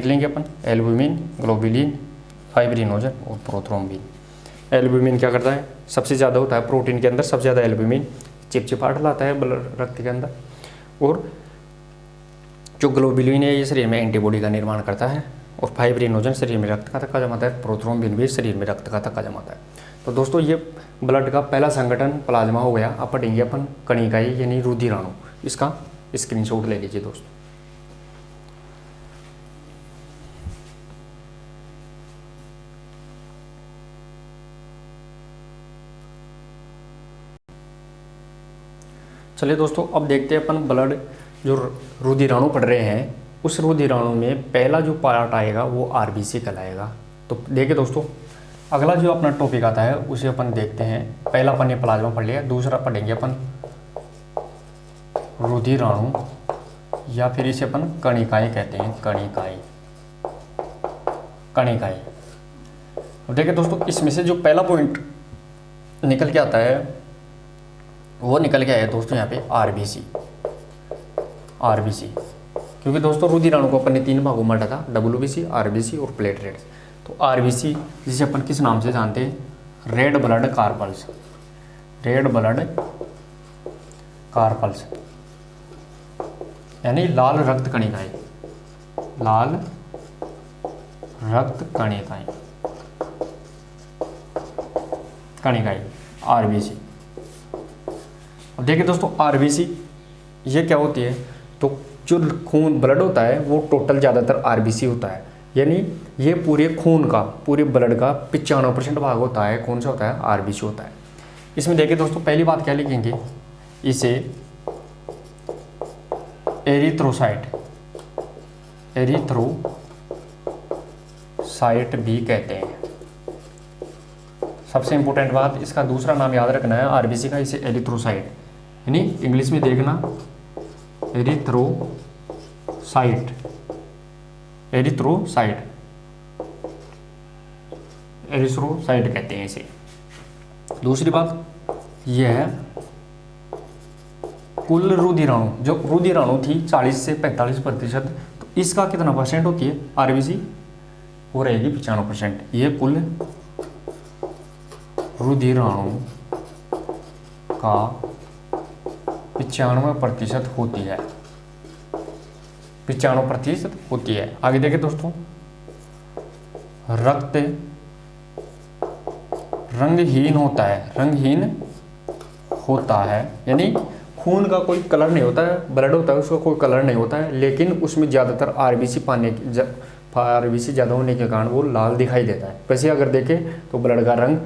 लेंगे अपन। एल्ब्यूमिन, ग्लोबुलिन, फाइब्रिनोजन और प्रोथ्रोम्बिन। एल्ब्यूमिन क्या करता है, सबसे ज़्यादा होता है प्रोटीन के अंदर, सबसे ज़्यादा एल्ब्यूमिन चिपचिपाहट लाता है ब्लड रक्त के अंदर। और जो ग्लोबुलिन है ये शरीर में एंटीबॉडी का निर्माण करता है। और फाइब्रिनोजन शरीर में रक्त का थक्का जमाता है। प्रोथ्रोम्बिन भी शरीर में रक्त का थक्का जमाता है। तो दोस्तों ये ब्लड का पहला संगठन प्लाज्मा हो गया। अब पढ़ेंगे अपन कणिकाएं यानी रुधिराणु। इसका स्क्रीनशॉट ले लीजिए दोस्तों। चलिए दोस्तों अब देखते हैं अपन ब्लड जो रुधिराणु पढ़ रहे हैं उस रुधिराणु में पहला जो पार्ट आएगा वो आरबीसी कहलाएगा। तो देखिए दोस्तों अगला जो अपना टॉपिक आता है उसे अपन देखते हैं। पहला अपन ने प्लाज्मा पढ़ लिया, दूसरा पढ़ेंगे अपन रुधिराणु या फिर इसे अपन कणिकाएं कहते हैं। कणिकाएं। अब देखिए दोस्तों इसमें से जो पहला पॉइंट निकल के आता है वो निकल के आया दोस्तों यहाँ पे आरबीसी। क्योंकि दोस्तों रुधिराणु को अपन ने 3 भागों में बांटा था, डब्ल्यूबीसी, आरबीसी और प्लेटलेट्स। तो आरबीसी जिसे अपन किस नाम से जानते हैं, रेड ब्लड कार्पल्स यानी लाल रक्त कणिकाएं आरबीसी। अब देखिए दोस्तों आरबीसी ये क्या होती है, तो जो खून ब्लड होता है वो टोटल ज़्यादातर आरबीसी होता है। यानी ये पूरे खून का, पूरे ब्लड का 95% भाग होता है कौन सा होता है, आरबीसी होता है। इसमें देखिए दोस्तों पहली बात क्या लिखेंगे, इसे एरिथ्रोसाइट भी कहते हैं। सबसे इंपॉर्टेंट बात, इसका दूसरा नाम याद रखना है आरबीसी का, इसे एरिथ्रोसाइट यानी इंग्लिश में देखना एरिथ्रोसाइट कहते हैं इसे। दूसरी बात यह है कुल रुधिराणु, जो रुधिराणु थी 40 से 45%, तो इसका कितना परसेंट होती है आरबीसी, वो रहेगी 95%। यह कुल रुधिराणु का 95% होती है, 95% होती है। आगे देखें दोस्तों, रक्त रंगहीन होता है यानी खून का कोई कलर नहीं होता है, ब्लड होता है उसका कोई कलर नहीं होता है, लेकिन उसमें ज़्यादातर आरबीसी ज़्यादा होने के कारण वो लाल दिखाई देता है। वैसे अगर देखें तो ब्लड का रंग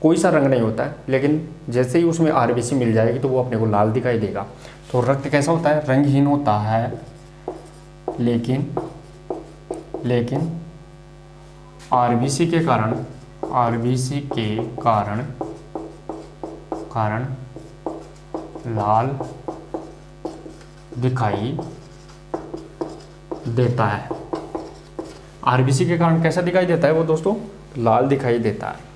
कोई सा रंग नहीं होता है, लेकिन जैसे ही उसमें आरबीसी मिल जाएगी तो वो अपने को लाल दिखाई देगा। तो रक्त कैसा होता है, रंगहीन होता है, लेकिन आरबीसी के कारण लाल दिखाई देता है। आरबीसी के कारण कैसा दिखाई देता है वो दोस्तों, लाल दिखाई देता है।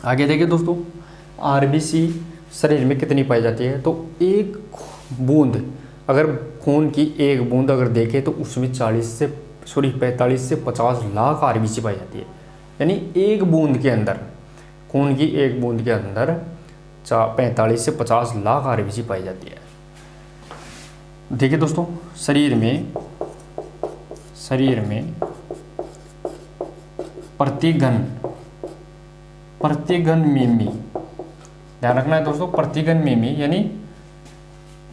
आगे देखिए दोस्तों, आरबीसी शरीर में कितनी पाई जाती है, तो एक बूंद, अगर खून की एक बूंद अगर देखें तो उसमें 45 से 50 लाख आरबीसी पाई जाती है। यानी एक बूंद के अंदर, खून की एक बूंद के अंदर 45 से 50 लाख आरबीसी पाई जाती है। देखिए दोस्तों, शरीर में प्रतिघन मिमी, ध्यान रखना है दोस्तों, प्रतिघन मिमी यानी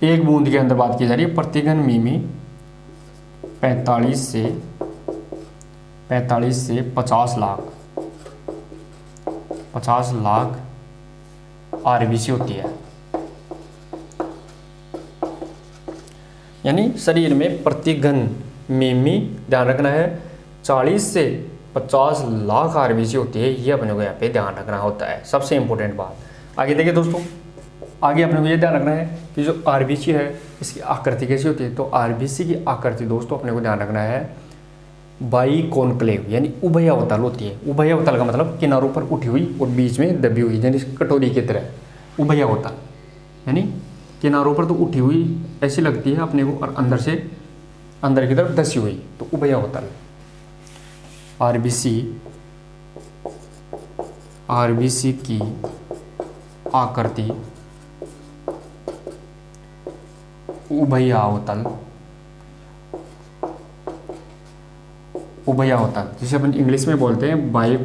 एक बूंद के अंदर बात की जा रही है, प्रतिघन मिमी 45 से 50 लाख आरबीसी होती है। यानी शरीर में प्रतिघन मिमी, ध्यान रखना है, 40 से 50 लाख आरबीसी होती है। ये अपने को यहाँ पे ध्यान रखना होता है, सबसे इंपॉर्टेंट बात। आगे देखिए दोस्तों, आगे अपने को ये ध्यान रखना है कि जो आरबीसी है इसकी आकृति कैसी होती है। तो आरबीसी की आकृति दोस्तों अपने को ध्यान रखना है बाई कॉन्क्लेव यानी उभयावतल होती है। उभयावतल का मतलब किनारों पर उठी हुई और बीच में दबी हुई, यानी कटोरी की तरह। उभयावतल यानी किनारों पर तो उठी हुई ऐसी लगती है अपने को, और अंदर की तरफ धसी हुई, तो उभयावतल। आरबीसी की आकृति उभयावतल, जिसे अपन इंग्लिश में बोलते हैं बाई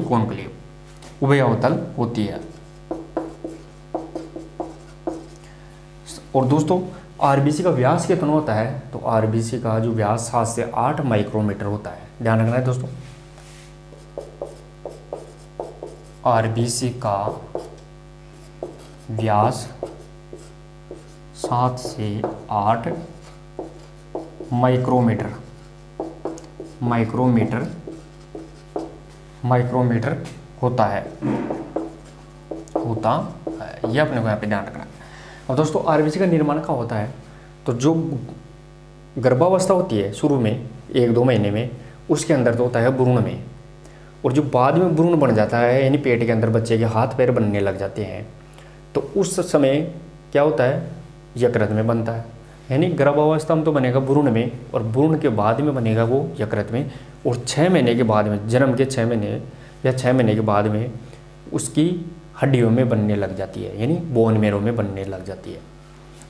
कॉन्क्लेव उभयावतल होती है। और दोस्तों आरबीसी का व्यास कितना होता है, तो आरबीसी का जो व्यास 7 से 8 माइक्रोमीटर होता है। ध्यान रखना है दोस्तों, आरबीसी का व्यास 7 से 8 माइक्रोमीटर होता है। ये अपने को यहाँ पे ध्यान रखना है। अब दोस्तों आरबीसी का निर्माण कहाँ होता है, तो जो गर्भावस्था होती है शुरू में 1-2 महीने में, उसके अंदर तो होता है भ्रूण में, और जो बाद में भ्रूण बन जाता है यानी पेट के अंदर बच्चे के हाथ पैर बनने लग जाते हैं, तो उस समय क्या होता है, यकृत में बनता है। यानी गर्भावस्था में तो बनेगा भ्रूण में, और भ्रूण के बाद में बनेगा वो यकृत में, और 6 महीने के बाद में, जन्म के 6 महीने या 6 महीने के बाद में उसकी हड्डियों में बनने लग जाती है, यानी बोन मेरो में बनने लग जाती है।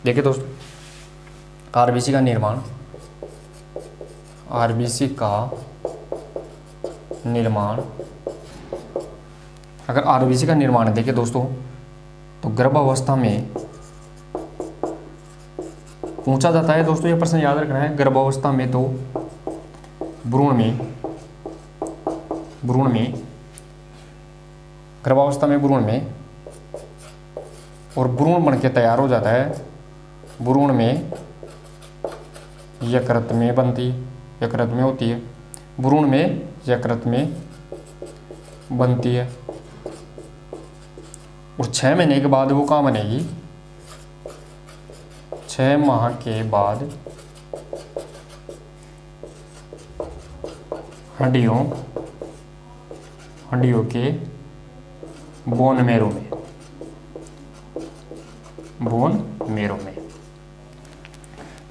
देखिए दोस्तों, आरबीसी का निर्माण, अगर आरबीसी का निर्माण देखिए दोस्तों, तो गर्भावस्था में पूछा जाता है दोस्तों, ये प्रश्न याद रखना है। गर्भावस्था में तो भ्रूण में और भ्रूण बन के तैयार हो जाता है, भ्रूण में यकृत में होती है, भ्रूण में यकृत में बनती है, और 6 महीने के बाद वो कहाँ बनेगी, 6 माह के बाद हड्डियों के बोन मेरो में।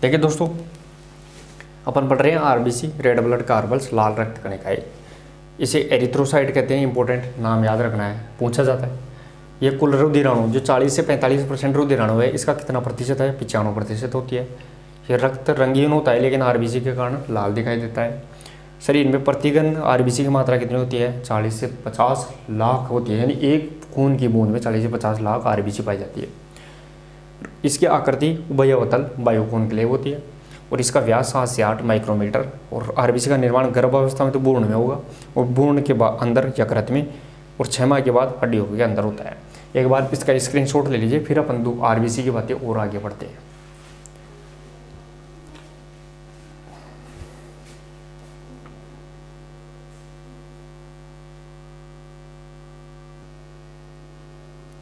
देखिए दोस्तों, अपन पढ़ रहे हैं आरबीसी, रेड ब्लड कार्बल्स, लाल रक्त कणिकाएं। इसे एरिथ्रोसाइट कहते हैं, इंपॉर्टेंट नाम याद रखना है, पूछा जाता है। ये कुल रुधिराणु जो 40 से 45% रुधिराणु है, इसका कितना प्रतिशत है, 95% होती है। ये रक्त रंगीन होता है, लेकिन आरबीसी के कारण लाल दिखाई देता है। शरीर में प्रतिघन आरबीसी की मात्रा कितनी होती है, 40 से 50 लाख होती है। यानी एक खून की बूंद में 40 से 50 लाख आरबीसी पाई जाती है। इसकी आकृति उभयावतल बायोकॉन्क्लेव होती है, और इसका व्यास 7 से 8 माइक्रोमीटर। और आरबीसी का निर्माण गर्भावस्था में तो भ्रूण में होगा, और भ्रूण के बाद अंदर यकृत में, और 6 माह के बाद हड्डियों के अंदर होता है। एक बार इसका स्क्रीनशॉट ले लीजिए, फिर अपन आरबीसी की बातें और आगे बढ़ते हैं।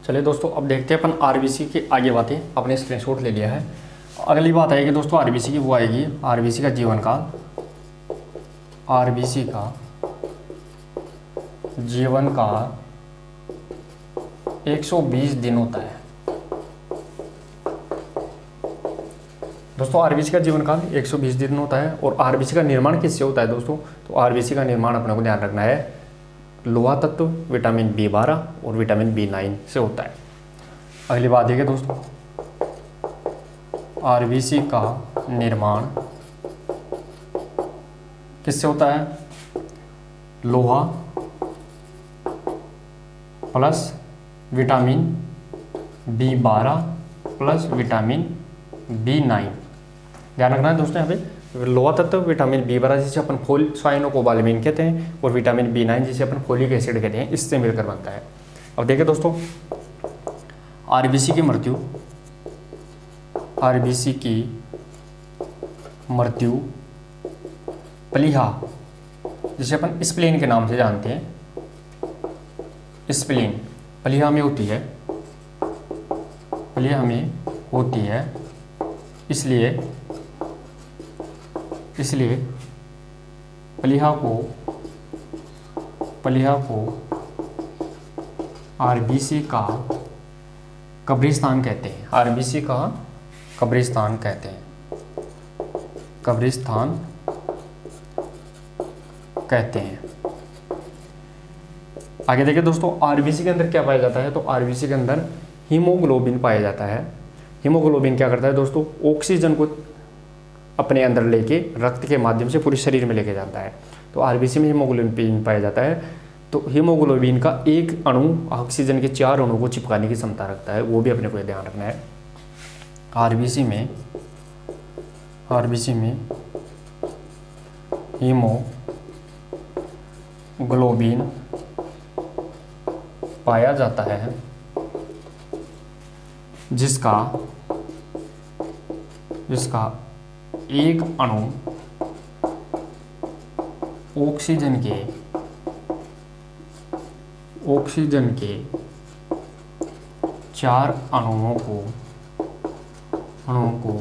चलिए दोस्तों, अब देखते हैं अपन आरबीसी की आगे बातें। अपने स्क्रीनशॉट ले लिया है। अगली बात आएगी दोस्तों आरबीसी की, वो आएगी आरबीसी का जीवन काल। आरबीसी का जीवन काल 120 दिन होता है। दोस्तों आरबीसी का जीवन काल 120 दिन होता है। और आरबीसी का निर्माण किससे होता है दोस्तों? तो आरबीसी का निर्माण अपने को ध्यान रखना है लोहा तत्व, विटामिन B12 और विटामिन B9 से होता है। अगली बात देखिए दोस्तों, आरबीसी का निर्माण किससे होता है? लोहा plus vitamin B12 plus vitamin B9। ध्यान रखना है दोस्तों, यहाँ पे लोहा तत्व, विटामिन B12 जिसे अपन फोल साइनोकोबालामिन कहते हैं, और विटामिन B9 जिसे अपन फोलिक एसिड कहते हैं, इससे मिलकर बनता है। अब देखिए दोस्तों, आरबीसी की मृत्यु प्लीहा, जिसे अपन स्प्लीन के नाम से जानते हैं, स्प्लीन प्लीहा में होती है, इसलिए प्लीहा को आरबीसी का कब्रिस्तान कहते हैं। आरबीसी का कब्रिस्तान कहते हैं, आगे देखिए दोस्तों, आरबीसी के अंदर क्या पाया जाता है? तो आरबीसी के अंदर हीमोग्लोबिन पाया जाता है। हीमोग्लोबिन क्या करता है दोस्तों? ऑक्सीजन को अपने अंदर लेके रक्त के माध्यम से पूरे शरीर में लेके जाता है। तो आरबीसी में हीमोग्लोबिन पाया जाता है। तो हीमोग्लोबिन का एक अणु ऑक्सीजन के 4 अणु को चिपकाने की क्षमता रखता है, वो भी अपने को ध्यान रखना है। आरबीसी में हीमोग्लोबिन पाया जाता है, जिसका एक अणु ऑक्सीजन के 4 अणुओं को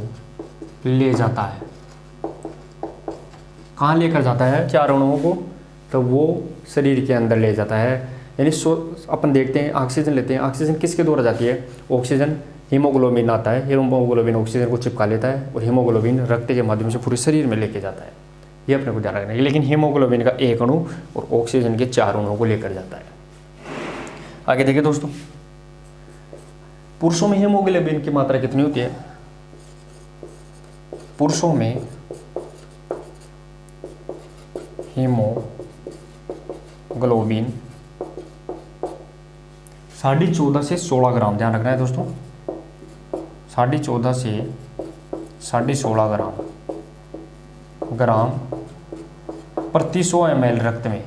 ले जाता है। कहाँ लेकर जाता है 4 अणुओं को? तो वो शरीर के अंदर ले जाता है। यानी अपन देखते हैं ऑक्सीजन लेते हैं, ऑक्सीजन किसके द्वारा जाती है? ऑक्सीजन हीमोग्लोबिन आता है, हीमोग्लोबिन ऑक्सीजन को चिपका लेता है और हीमोग्लोबिन रक्त के माध्यम से पूरे शरीर में लेके जाता है। ये अपने को ध्यान रखना है। लेकिन हीमोग्लोबिन का एक अणु और ऑक्सीजन के 4 अणुओं को लेकर जाता है। आगे देखिए दोस्तों, पुरुषों में हीमोग्लोबिन की मात्रा कितनी होती है? पुरुषों में हीमोग्लोबिन 14.5 से 16 ग्राम, ध्यान रखना है दोस्तों, 14.5 से 16.5 ग्राम प्रति 100 ml रक्त में।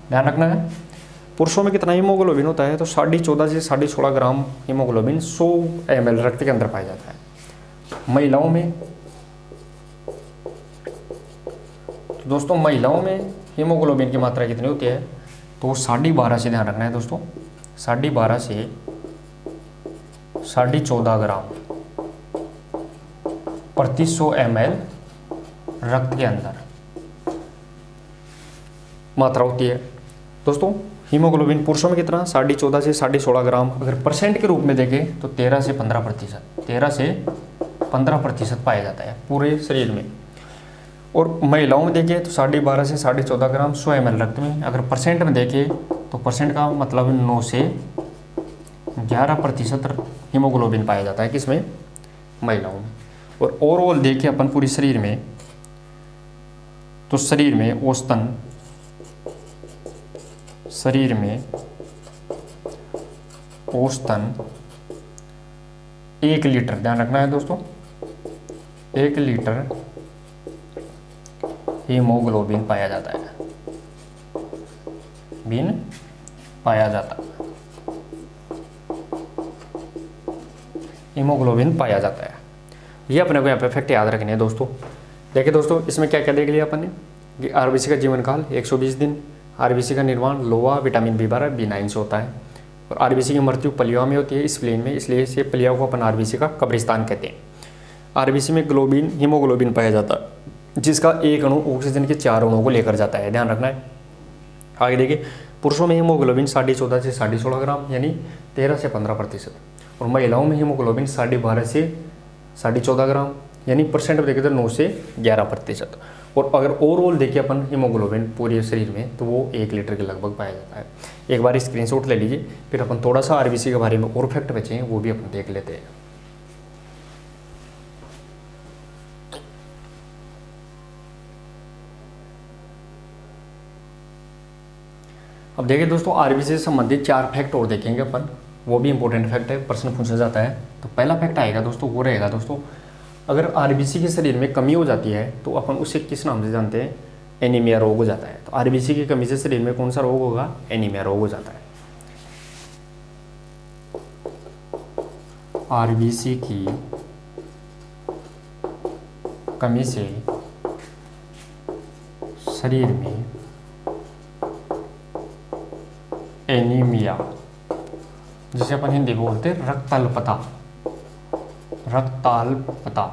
ध्यान रखना है पुरुषों में कितना हीमोग्लोबिन होता है? तो 14.5 से 16.5 ग्राम हीमोग्लोबिन 100 ml रक्त के अंदर पाया जाता है। महिलाओं में, तो दोस्तों महिलाओं में हीमोग्लोबिन की मात्रा कितनी होती है? तो 12.5 से, ध्यान रखना है दोस्तों, 12.5 से 14.5 ग्राम प्रति 100 ml रक्त के अंदर मात्रा होती है। दोस्तों हीमोग्लोबिन पुरुषों में कितना? 14.5 से 16.5 ग्राम। अगर परसेंट के रूप में देखें तो 13 से 15% पाया जाता है पूरे शरीर में। और महिलाओं में देखें तो 12.5 से 14.5 ग्राम 100 ml रक्त में। अगर परसेंट में देखें तो परसेंट का मतलब 9 से 11% हीमोग्लोबिन पाया जाता है, किसमें? महिलाओं में। और ओवरऑल देखें अपन पूरे शरीर में, तो शरीर में औसतन 1 लीटर, ध्यान रखना है दोस्तों, 1 लीटर हीमोग्लोबिन पाया जाता है, हीमोग्लोबिन पाया जाता है। ये अपने को यहाँ पे फैक्ट याद रखने हैं दोस्तों। देखिए दोस्तों, इसमें क्या क्या देख लिया अपन ने कि आरबीसी का जीवन काल 120 दिन, आरबीसी का निर्माण लोहा, विटामिन B12, B9 से होता है, और आरबीसी की मृत्यु प्लीहा में होती है, स्प्लीन में, इसलिए इसे प्लीहा को अपन आरबीसी का कब्रिस्तान कहते हैं। आरबीसी में हीमोग्लोबिन पाया जाता है, जिसका एक अणु ऑक्सीजन के 4 अणुओं को लेकर जाता है, ध्यान रखना है। आगे देखिए, पुरुषों में हीमोग्लोबिन 14.5 से 16.5 ग्राम यानी 13 से 15%, और महिलाओं में हीमोग्लोबिन 12.5 से 14.5 ग्राम यानी परसेंट में देखें तो 9 से 11%। और अगर ओवरऑल देखिए अपन हीमोग्लोबिन पूरे शरीर में तो वो 1 लीटर के लगभग पाया जाता है। एक बार स्क्रीनशॉट ले लीजिए, फिर अपन थोड़ा सा आरबीसी के बारे में और फैक्ट बचे हैं वो भी अपन देख लेते हैं। अब देखिए दोस्तों, आरबीसी से संबंधित 4 फैक्ट और देखेंगे अपन, वो भी इंपॉर्टेंट फैक्ट है, प्रश्न पूछा जाता है। तो पहला फैक्ट आएगा दोस्तों, वो रहेगा दोस्तों, अगर आरबीसी के शरीर में कमी हो जाती है तो अपन उसे किस नाम से जानते हैं? एनीमिया रोग हो जाता है। तो आरबीसी की कमी से शरीर में कौन सा रोग होगा? एनीमिया रोग हो जाता है। आरबीसी की कमी से शरीर में एनीमिया, जिसे अपन हिंदी में बोलते हैं रक्ताल्पता, रक्ताल्पता,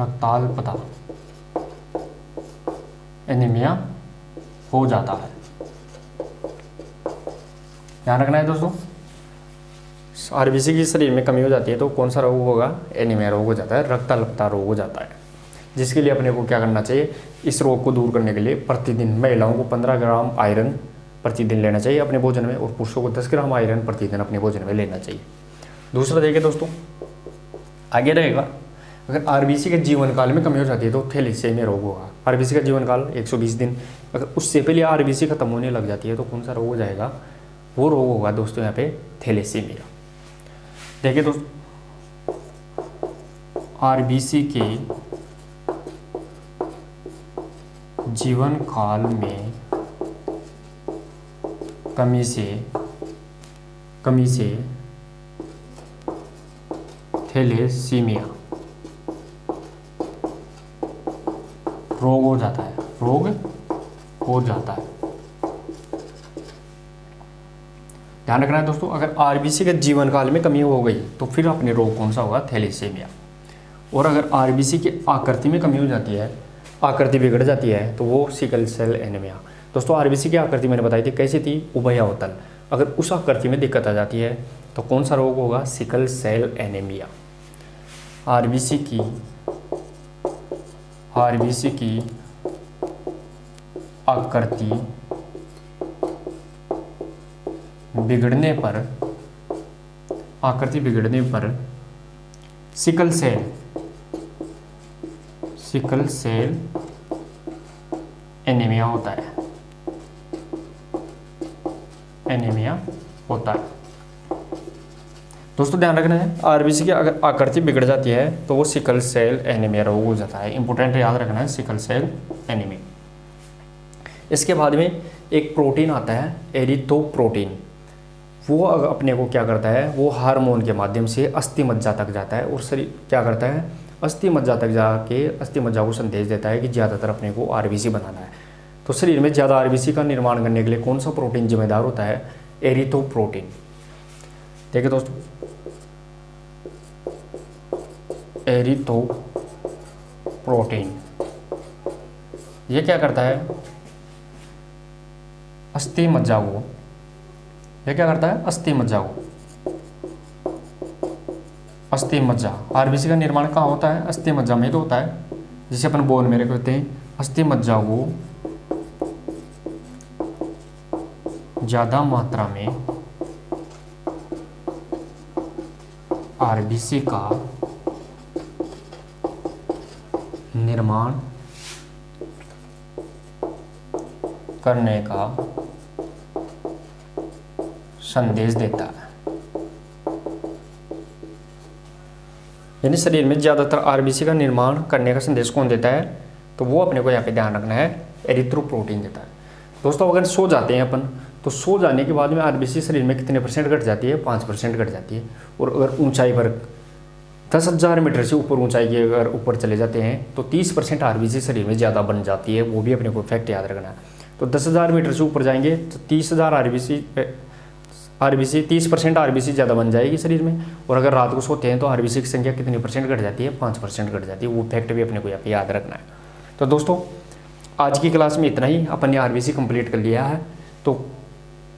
रक्ताल्पता एनीमिया हो जाता है। ध्यान रखना है दोस्तों, आरबीसी की शरीर में कमी हो जाती है तो कौन सा रोग होगा? एनीमिया रोग हो जाता है, रक्ताल्पता रोग हो जाता है। जिसके लिए अपने को क्या करना चाहिए? इस रोग को दूर करने के लिए प्रतिदिन महिलाओं को 15 ग्राम आयरन प्रतिदिन लेना चाहिए अपने भोजन में, और पुरुषों को 10 ग्राम आयरन प्रतिदिन अपने भोजन में लेना चाहिए। दूसरा देखिए दोस्तों, आगे रहेगा, अगर आरबीसी के जीवन काल में कमी हो जाती है तो थैलेसीमिया रोग होगा। आरबीसी का जीवन काल 120 दिन, अगर उससे पहले आरबीसी खत्म होने लग जाती है तो कौन सा रोग हो जाएगा? वो रोग होगा दोस्तों यहाँ पे थैलेसीमिया। देखिए दोस्तों, आरबीसी के जीवन काल में कमी से थैलेसीमिया रोग हो जाता है, रोग हो जाता है। ध्यान रखना है दोस्तों, अगर आरबीसी के जीवन काल में कमी हो गई तो फिर अपने रोग कौन सा होगा? थैलेसीमिया। और अगर आरबीसी की आकृति में कमी हो जाती है, आकृति बिगड़ जाती है तो वो सिकल सेल एनीमिया। दोस्तों आरबीसी की आकृति मैंने बताई थी कैसी थी? उभयावतल। अगर उस आकृति में दिक्कत आ जाती है तो कौन सा रोग होगा? Sickle cell anaemia. आरबीसी की आकृति बिगड़ने पर सिकल सेल एनीमिया होता है, एनीमिया होता है। दोस्तों ध्यान रखना है, आरबीसी की अगर आकृति बिगड़ जाती है तो वो सिकल सेल एनीमिया रोग हो जाता है। इंपॉर्टेंट याद रखना है, सिकल सेल एनीमिया। इसके बाद में एक प्रोटीन आता है एरिथ्रोपोइटिन, वो अपने को क्या करता है? वो हार्मोन के माध्यम से अस्थि मज्जा तक जाता है और शरीर क्या करता है? अस्थि मज्जा तक जाके अस्थि मज्जा को संदेश देता है कि ज़्यादातर अपने को आरबीसी बनाना है। तो शरीर में ज़्यादा आरबीसी का निर्माण करने के लिए कौन सा प्रोटीन जिम्मेदार होता है? एरिथ्रोपोइटिन। देखिए दोस्तों, एरिथ्रोपोइटिन ये क्या करता है? अस्थि मज्जा को, ये क्या करता है? अस्थि मज्जा, आरबीसी का निर्माण कहाँ होता है? अस्थि मज्जा में तो होता है, जिसे अपन बोन में कहते हैं। अस्थि मज्जा को ज़्यादा मात्रा में आरबीसी का निर्माण करने का संदेश देता है। यानी शरीर में ज़्यादातर आरबीसी का निर्माण करने का संदेश कौन देता है? तो वो अपने को यहाँ पे ध्यान रखना है, एरिथ्रोपोइटिन देता है। दोस्तों अगर सो जाते हैं अपन तो सो जाने के बाद में आरबीसी शरीर में कितने % घट जाती है? 5% घट जाती है। और अगर ऊंचाई पर 10,000 मीटर से ऊपर ऊंचाई के अगर ऊपर चले जाते हैं तो 30% आरबीसी शरीर में ज़्यादा बन जाती है, वो भी अपने को फैक्ट याद रखना है। तो 10,000 मीटर से ऊपर जाएंगे तो 30,000 आरबीसी 30% आरबीसी ज़्यादा बन जाएगी शरीर में। और अगर रात को सोते हैं तो आरबीसी की संख्या कितनी % घट जाती है? 5% घट जाती है। वो फैक्ट भी अपने को यहाँ पे याद रखना है। तो दोस्तों आज की क्लास में इतना ही। अपन ने आरबीसी कंप्लीट कर लिया है। तो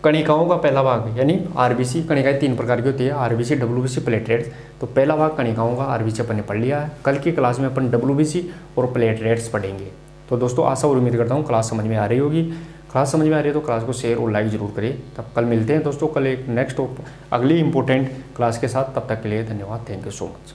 कणिकाओं का पहला भाग यानी आरबीसी, कणिकाएं 3 प्रकार की होती है, आरबीसी, डब्ल्यूबीसी, प्लेटलेट्स। तो पहला भाग कणिकाओं का आरबीसी अपन ने पढ़ लिया है। कल की क्लास में अपन डब्ल्यूबीसी और प्लेटलेट्स पढ़ेंगे। तो दोस्तों आशा और उम्मीद करता हूँ क्लास समझ में आ रही होगी। क्लास समझ में आ रही है तो क्लास को शेयर और लाइक जरूर करिए। तब कल मिलते हैं दोस्तों, कल एक नेक्स्ट अगली इंपॉर्टेंट क्लास के साथ। तब तक के लिए धन्यवाद। Thank you so much.